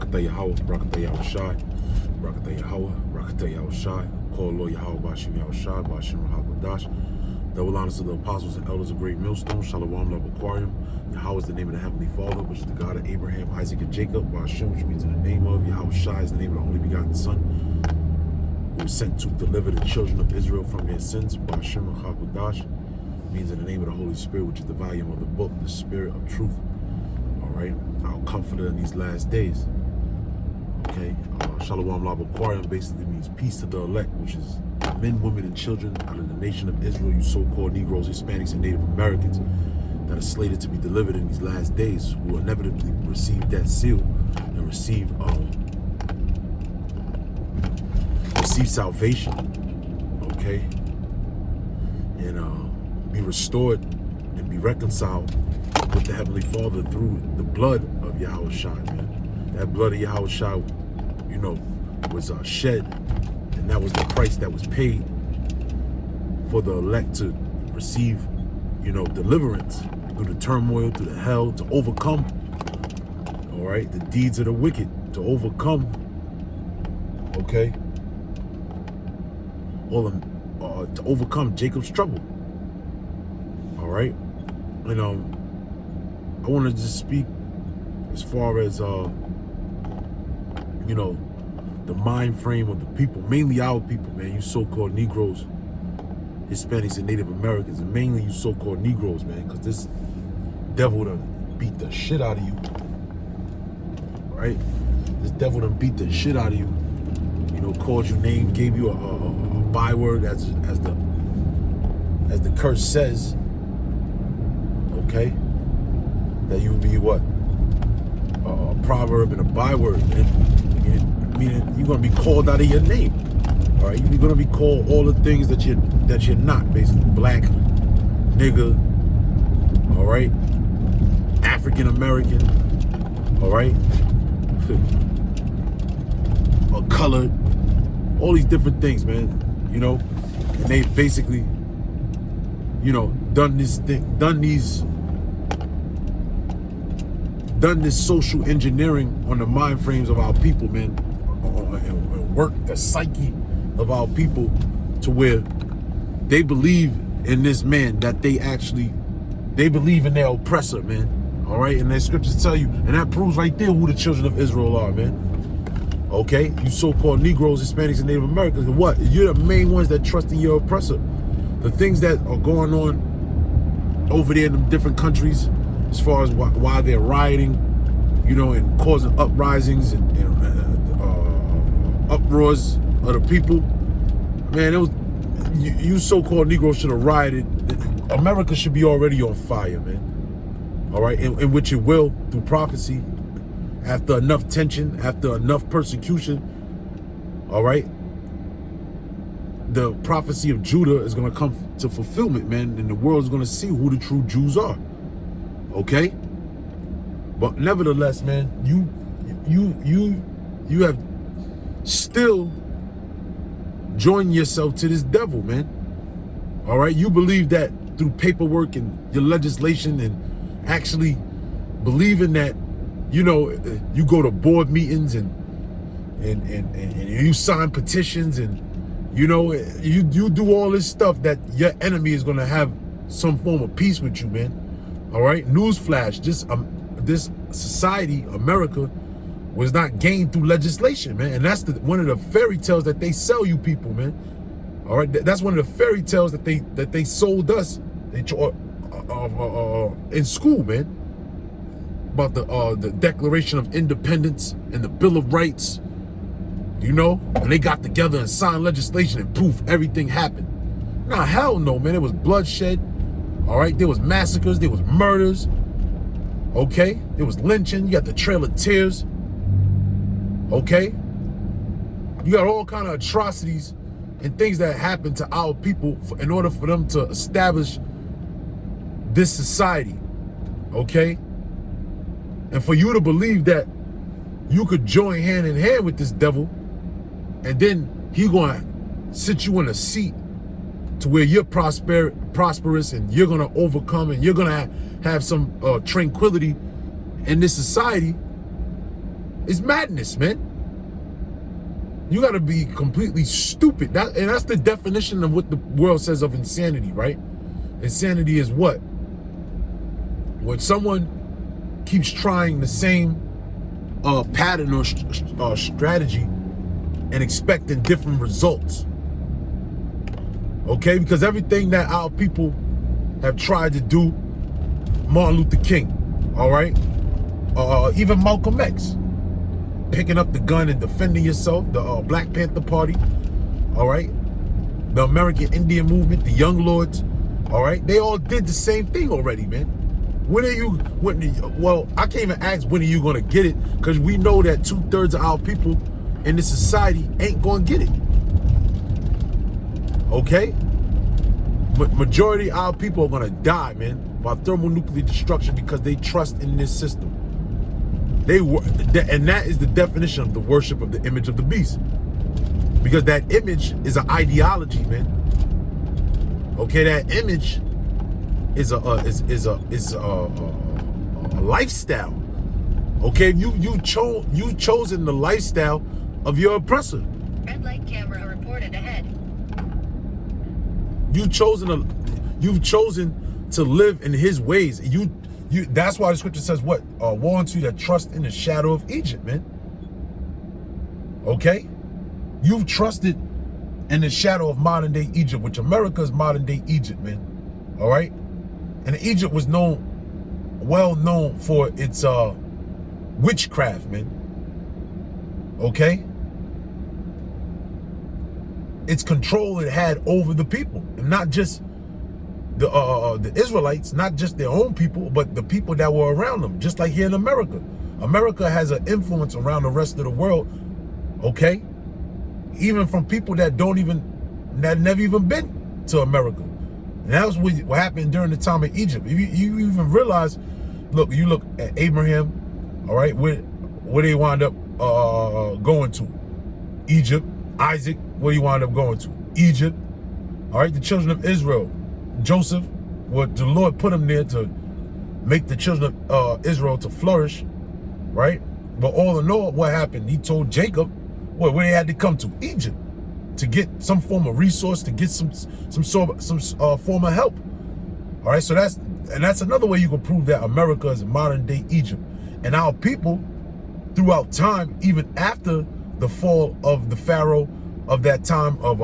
Barakatah Yahweh, Barakatah Yahweh Shai, Barakatah Yahweh, Barakatah Yahweh Shai, call Lord Yahweh Bashim Yahweh Shai, Bashim Rahakadash. Double honors to the apostles and elders of Great Millstone, Shalom Love Aquarium. Yahweh is the name of the Heavenly Father, which is the God of Abraham, Isaac, and Jacob. Bashim, which means in the name of Yahweh Shai, is the name of the only begotten Son, who was sent to deliver the children of Israel from their sins. Bashim Rahakadash means in the name of the Holy Spirit, which is the volume of the book, the Spirit of Truth. All right, our comforter in these last days. Okay, Shalom Lab Aquarium basically means peace to the elect, which is men, women, and children out of the nation of Israel, you so-called Negroes, Hispanics, and Native Americans that are slated to be delivered in these last days, who will inevitably receive that seal and receive salvation, okay, and be restored and be reconciled with the Heavenly Father through the blood of Yahweh Shai, man. That blood of Yahweh Shai, you know, was shed, and that was the price that was paid for the elect to receive, you know, deliverance through the turmoil, through the hell, to overcome, all right, the deeds of the wicked, to overcome, okay, all of to overcome Jacob's trouble, all right, and I want to just speak as far as you know, the mind frame of the people, mainly our people, man, you so-called Negroes, Hispanics, and Native Americans, and mainly you so-called Negroes, man, because this devil done beat the shit out of you, right? This devil done beat the shit out of you, you know, called you names, gave you a byword as the curse says, okay, that you would be what? A proverb and a byword, meaning you're gonna be called out of your name. All right, you're gonna be called all the things that you're not, basically black, nigga, all right, African American, all right, or colored, all these different things, man. You know, and they basically, you know, done this social engineering on the mind frames of our people, man, and work the psyche of our people to where they believe in this man, that they believe in their oppressor, man. All right, and their scriptures tell you, and that proves right there who the children of Israel are, man. Okay, you so-called Negroes, Hispanics, and Native Americans, and what? You're the main ones that trust in your oppressor. The things that are going on over there in the different countries, as far as why they're rioting, you know, and causing uprisings and uproars of the people, man, it was you so-called Negroes should have rioted. America should be already on fire, man. All right, in which it will through prophecy, after enough tension, after enough persecution. All right, the prophecy of Judah is going to come to fulfillment, man, and the world is going to see who the true Jews are. Okay, but nevertheless, man, you have still joined yourself to this devil, man. All right, you believe that through paperwork and your legislation, and actually believing that, you know, you go to board meetings and you sign petitions, and you know, you do all this stuff, that your enemy is going to have some form of peace with you, man. All right, newsflash, this society, America, was not gained through legislation, man, and that's one of the fairy tales that they sell you people, man. All right, that's one of the fairy tales that they sold us in school, man, about the Declaration of Independence and the Bill of Rights, you know, and they got together and signed legislation, and poof, everything happened. Nah, hell no, man. It was bloodshed. All right, there was massacres, there was murders, okay? There was lynching, you got the Trail of Tears, okay? You got all kind of atrocities and things that happen to our people in order for them to establish this society, okay? And for you to believe that you could join hand in hand with this devil, and then he gonna sit you in a seat to where you're prosperous, and you're gonna overcome, and you're gonna have some tranquility in this society, It's madness, man. You got to be completely stupid. And that's the definition of what the world says of insanity, right? Insanity is what? When someone keeps trying the same pattern or strategy and expecting different results. Okay? Because everything that our people have tried to do, Martin Luther King, all right? Even Malcolm X, picking up the gun and defending yourself, the Black Panther Party, all right? The American Indian Movement, the Young Lords, all right? They all did the same thing already, man. Well, I can't even ask when are you gonna get it, because we know that 2/3 of our people in this society ain't gonna get it. Okay? Majority of our people are gonna die, man, by thermonuclear destruction because they trust in this system. And that is the definition of the worship of the image of the beast. Because that image is an ideology, man. Okay, that image is a lifestyle. Okay, you've chosen the lifestyle of your oppressor. Red light camera reported ahead. You've chosen to live in his ways. That's why the scripture says what? Woe unto you that trust in the shadow of Egypt, man. Okay? You've trusted in the shadow of modern day Egypt, which America is modern day Egypt, man. All right? And Egypt was well known for its witchcraft, man. Okay? Its control it had over the people, and not just the Israelites, not just their own people, but the people that were around them. Just like here in America, America has an influence around the rest of the world. Okay, even from people that never even been to America. And that was what happened during the time of Egypt. You even realize, you look at Abraham, all right, where they wound up going to, Egypt. Isaac, where he wound up going to, Egypt. All right, the children of Israel, Joseph, what the Lord put him there to make the children of Israel to flourish, right? But all in all, what happened? He told Jacob where they had to come to, Egypt, to get some form of resource, to get some form of help. All right, so that's another way you can prove that America is modern day Egypt, and our people throughout time, even after the fall of the Pharaoh of that time of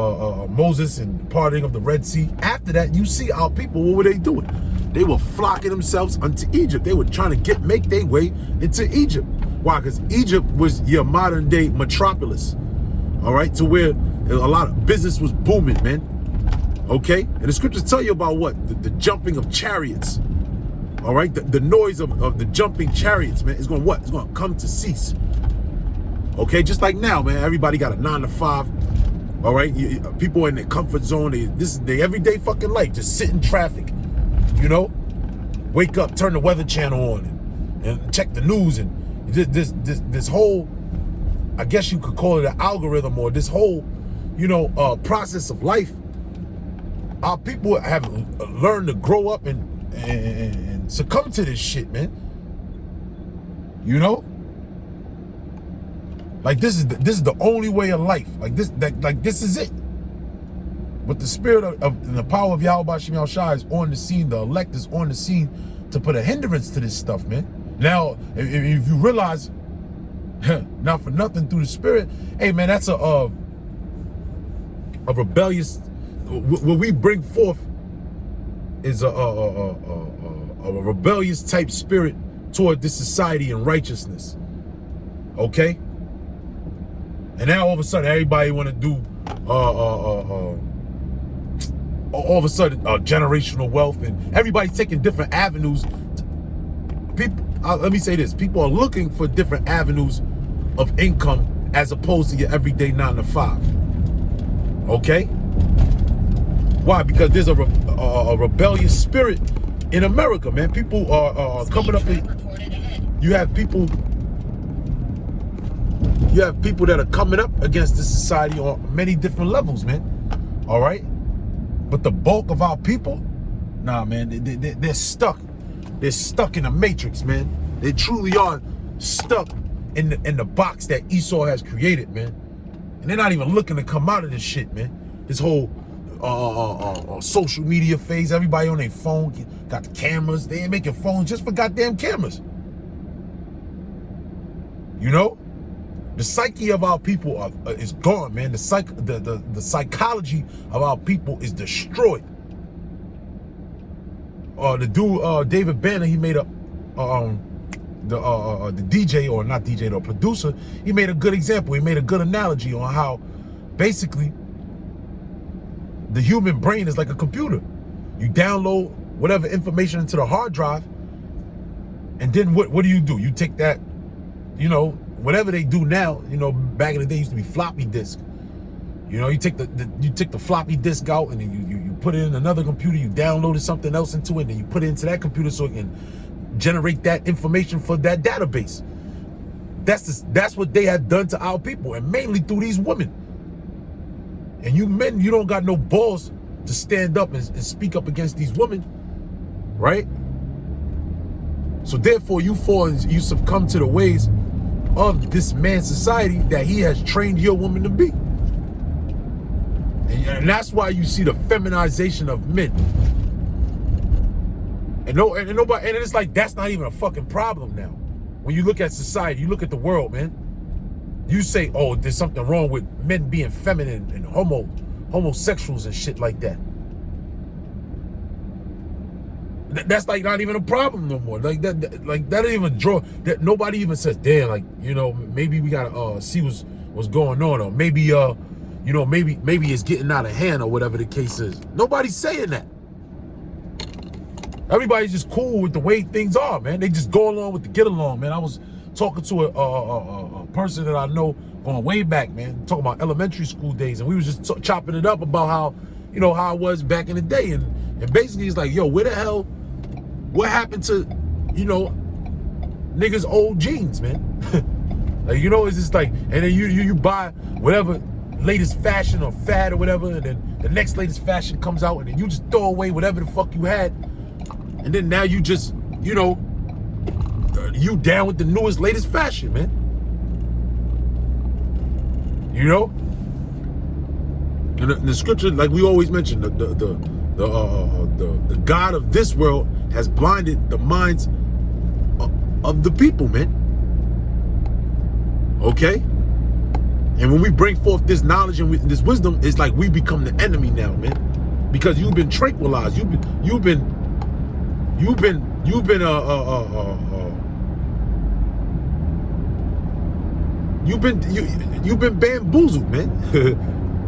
Moses and the parting of the Red Sea. After that, you see our people, what were they doing? They were flocking themselves unto Egypt. They were trying to make their way into Egypt. Why? Because Egypt was your modern day metropolis. All right, to where a lot of business was booming, man. Okay, and the scriptures tell you about what? The jumping of chariots. All right, the noise of the jumping chariots, man, is going to what? It's going to come to cease. Okay, just like now, man, everybody got a 9 to 5. All right, people in their comfort zone. This is their everyday fucking life. Just sit in traffic, you know. Wake up, turn the Weather Channel on, and check the news. And this whole, I guess you could call it an algorithm, or this whole, process of life. Our people have learned to grow up and succumb to this shit, man. You know. Like this is the only way of life. Like this is it. But the spirit of the power of Yahweh Shem Yahushua is on the scene. The elect is on the scene to put a hindrance to this stuff, man. Now, if you realize, not for nothing through the spirit, hey man, that's a rebellious. What we bring forth is a rebellious type spirit toward this society and righteousness. Okay. And now all of a sudden, everybody want to do, all of a sudden, generational wealth, and everybody's taking different avenues. Let me say this: people are looking for different avenues of income as opposed to your everyday 9 to 5. Okay? Why? Because there's a rebellious spirit in America, man. People are coming up. You have people that are coming up against this society on many different levels, man. All right? But the bulk of our people, nah, man, they're stuck. They're stuck in a matrix, man. They truly are stuck in the box that Esau has created, man. And they're not even looking to come out of this shit, man. This whole social media phase, everybody on their phone, got the cameras. They ain't making phones just for goddamn cameras. You know? The psyche of our people is gone, man. The psychology of our people is destroyed. The dude, David Banner, he made up the DJ, or not DJ, the producer. He made a good example. He made a good analogy on how basically the human brain is like a computer. You download whatever information into the hard drive, and then what do? You take that, you know, whatever they do now, you know, back in the day it used to be floppy disk. You know, you take the floppy disk out, and then you put it in another computer, you downloaded something else into it, and then you put it into that computer so it can generate that information for that database. That's what they have done to our people, and mainly through these women. And you men, you don't got no balls to stand up and speak up against these women, right? So therefore you succumb to the ways of this man's society that he has trained your woman to be. And that's why you see the feminization of men. And it's like, that's not even a fucking problem now. When you look at society, you look at the world, man. You say, oh, there's something wrong with men being feminine and homosexuals and shit like that. That's like not even a problem no more. Like that ain't even draw. That nobody even says, damn, like, you know, maybe we gotta see what's going on, or maybe you know, maybe it's getting out of hand, or whatever the case is. Nobody's saying that. Everybody's just cool with the way things are, man. They just go along with the get along, man. I was talking to a person that I know going way back, man, talking about elementary school days, and we was just chopping it up about how, you know, how it was back in the day, and basically it's like, yo, where the hell, what happened to, you know, niggas' old jeans, man? Like, you know, it's just like, and then you buy whatever latest fashion or fad or whatever, and then the next latest fashion comes out, and then you just throw away whatever the fuck you had, and then now you just, you know, you down with the newest, latest fashion, man. You know, and the scripture, like we always mention, the God of this world has blinded the minds of the people, man. Okay, and when we bring forth this knowledge and this wisdom, it's like we become the enemy now, man, because you've been tranquilized, you've been bamboozled, man.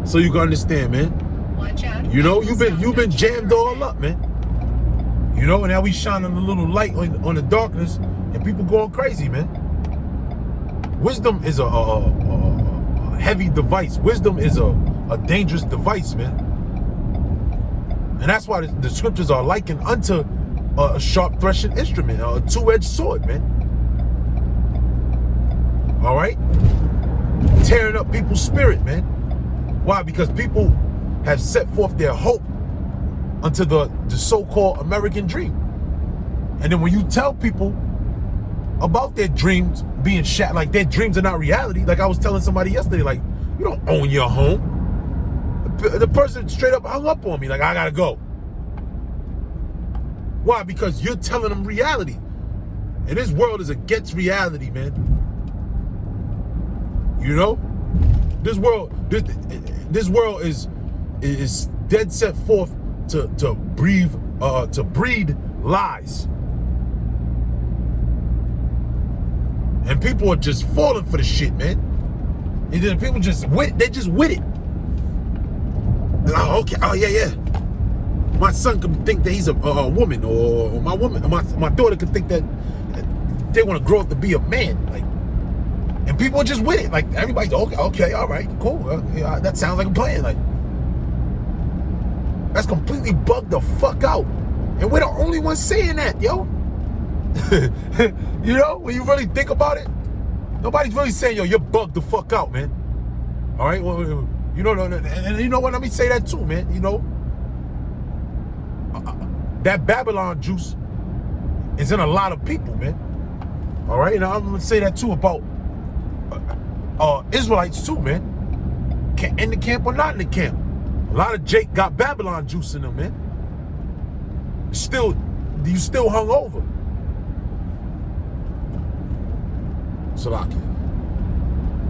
So you can understand, man. Watch out. You know, you've been jammed all up, man. You know, and now we shining a little light on the darkness, and people going crazy, man. Wisdom is a heavy device. Wisdom is a dangerous device, man. And that's why the scriptures are likened unto a sharp threshing instrument, a two-edged sword, man. All right? Tearing up people's spirit, man. Why? Because people have set forth their hope unto the so-called American dream. And then when you tell people about their dreams being shattered, like their dreams are not reality, like I was telling somebody yesterday, like, you don't own your home. The person straight up hung up on me, like, I gotta go. Why? Because you're telling them reality. And this world is against reality, man. You know? This world is dead set forth to breed lies. And people are just falling for the shit, man. And then people they just with it. Oh, okay. Oh, yeah. My son could think that he's a woman, or my daughter could think that they want to grow up to be a man. Like, and people are just with it. Like, everybody's okay, all right, cool. Yeah, that sounds like a plan. Like, that's completely bugged the fuck out. And we're the only ones saying that, yo. You know, when you really think about it, nobody's really saying, yo, you're bugged the fuck out, man. All right, well, you know, and you know what? Let me say that too, man. You know, that Babylon juice is in a lot of people, man. All right, and I'm gonna say that too about Israelites too, man. In the camp or not in the camp. A lot of Jake got Babylon juice in them, man. You still hung over. Salakia.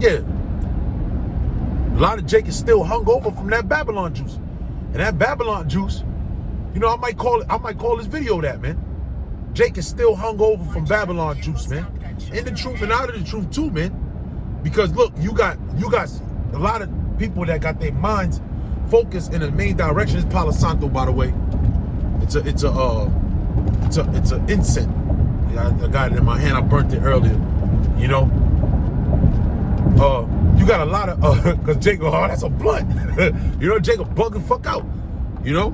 Yeah. A lot of Jake is still hung over from that Babylon juice. And that Babylon juice, you know, I might call this video that, man. Jake is still hung over from Babylon juice, man. In the truth and out of the truth too, man. Because look, you got a lot of people that got their minds focused in the main direction. It's Palo Santo, by the way. It's a incense. I got it in my hand. I burnt it earlier. You know. You got a lot of cause Jake, that's a blunt. You know, Jake will bug the fuck out. You know,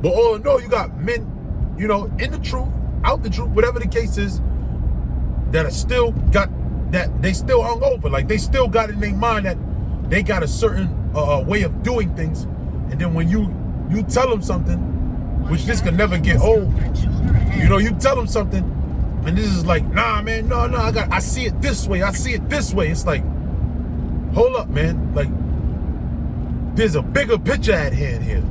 but all in all, you got men, you know, in the truth, out the truth, whatever the case is, that are still got that they still hung over. Like they still got in their mind that they got a certain way of doing things, and then when you tell them something, which this can never get old. You know, you tell them something, and this is like, nah, man, no, I see it this way. I see it this way. It's like, hold up, man. Like, there's a bigger picture at hand here.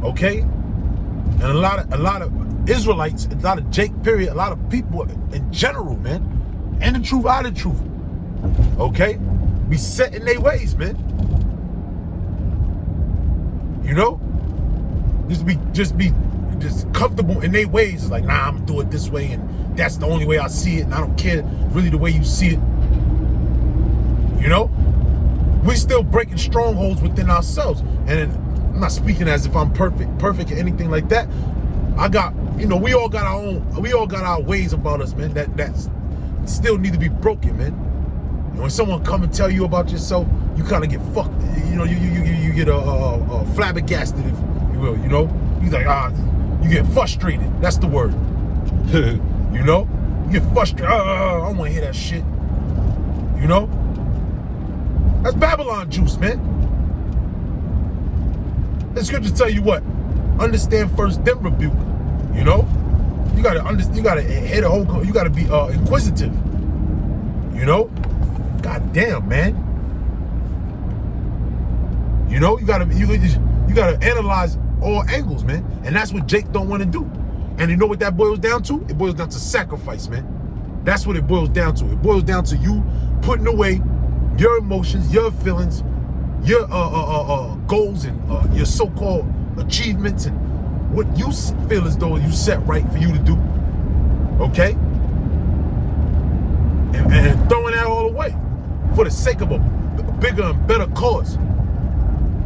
Okay? And a lot of Israelites, a lot of Jake, period, a lot of people in general, man. And the truth, out of the truth. Okay? Be set in their ways, man. You know? Just be comfortable in their ways. It's like, nah, I'm gonna do it this way, and that's the only way I see it, and I don't care really the way you see it. You know, we still breaking strongholds within ourselves. And I'm not speaking as if I'm perfect or anything like that. I got, you know, we all got our ways about us, man, that still need to be broken, man. And when someone come and tell you about yourself, you kind of get fucked. You know, you get a flabbergasted, if you will. You know, you like you get frustrated. That's the word. You know, you get frustrated. I don't want to hear that shit. You know. That's Babylon juice, man. The scriptures tell you what? Understand first, then rebuke. You know? You gotta hit a whole, you gotta be inquisitive. You know? God damn, man. You know, you gotta analyze all angles, man. And that's what Jake don't want to do. And you know what that boils down to? It boils down to sacrifice, man. That's what it boils down to. It boils down to you putting away your emotions, your feelings, your goals, and your so-called achievements, and what you feel as though you set right for you to do. Okay? And throwing that all away for the sake of a bigger and better cause.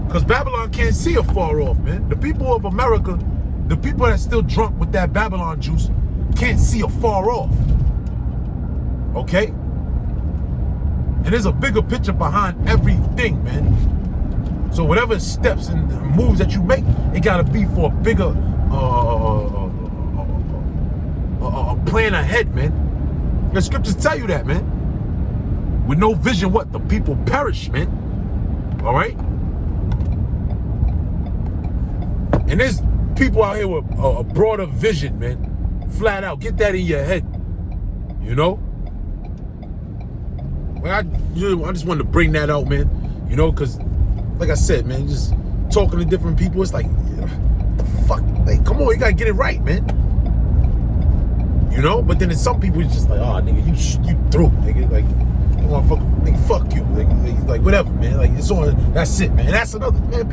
Because Babylon can't see afar off, man. The people of America, the people that's still drunk with that Babylon juice, can't see afar off. Okay? And there's a bigger picture behind everything, man. So whatever steps and moves that you make, it gotta be for a bigger plan ahead, man. The scriptures tell you that, man. With no vision, what? The people perish, man. All right? And there's people out here with a broader vision, man. Flat out. Get that in your head. You know? I just wanted to bring that out, man. You know, because, like I said, man, just talking to different people, it's like, what the fuck? Like, come on, you got to get it right, man. You know? But then there's some people who's just like, oh, nigga, you through, nigga. Like, motherfucker, nigga, fuck you. Like, whatever, man. Like, it's on, that's it, man. That's another, man,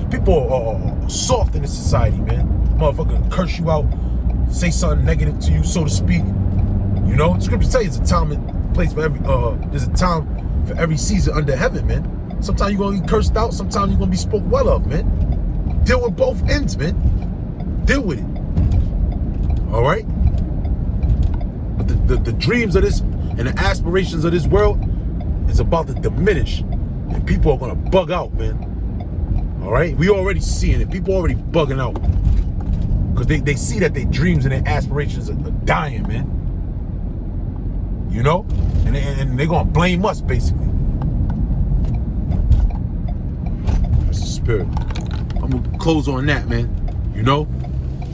people are soft in this society, man. Motherfucker curse you out, say something negative to you, so to speak. You know? The scriptures tell you it's a time and place for every, there's a time for every season under heaven, man. Sometimes you're gonna be cursed out, sometimes you're gonna be spoke well of, man. Deal with both ends, man. Deal with it. All right? But the dreams of this and the aspirations of this world is about to diminish. And people are gonna bug out, man. All right? We already seeing it. People already bugging out. Because they see that their dreams and their aspirations are dying, man. You know? And they're gonna blame us, basically. That's the spirit. I'm gonna close on that, man. You know?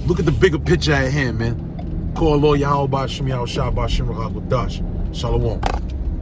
Look at the bigger picture at hand, man. Call Lord Yahweh Ba'Shem Yahushua Ba'Shem Rahak Wadash. Shalom.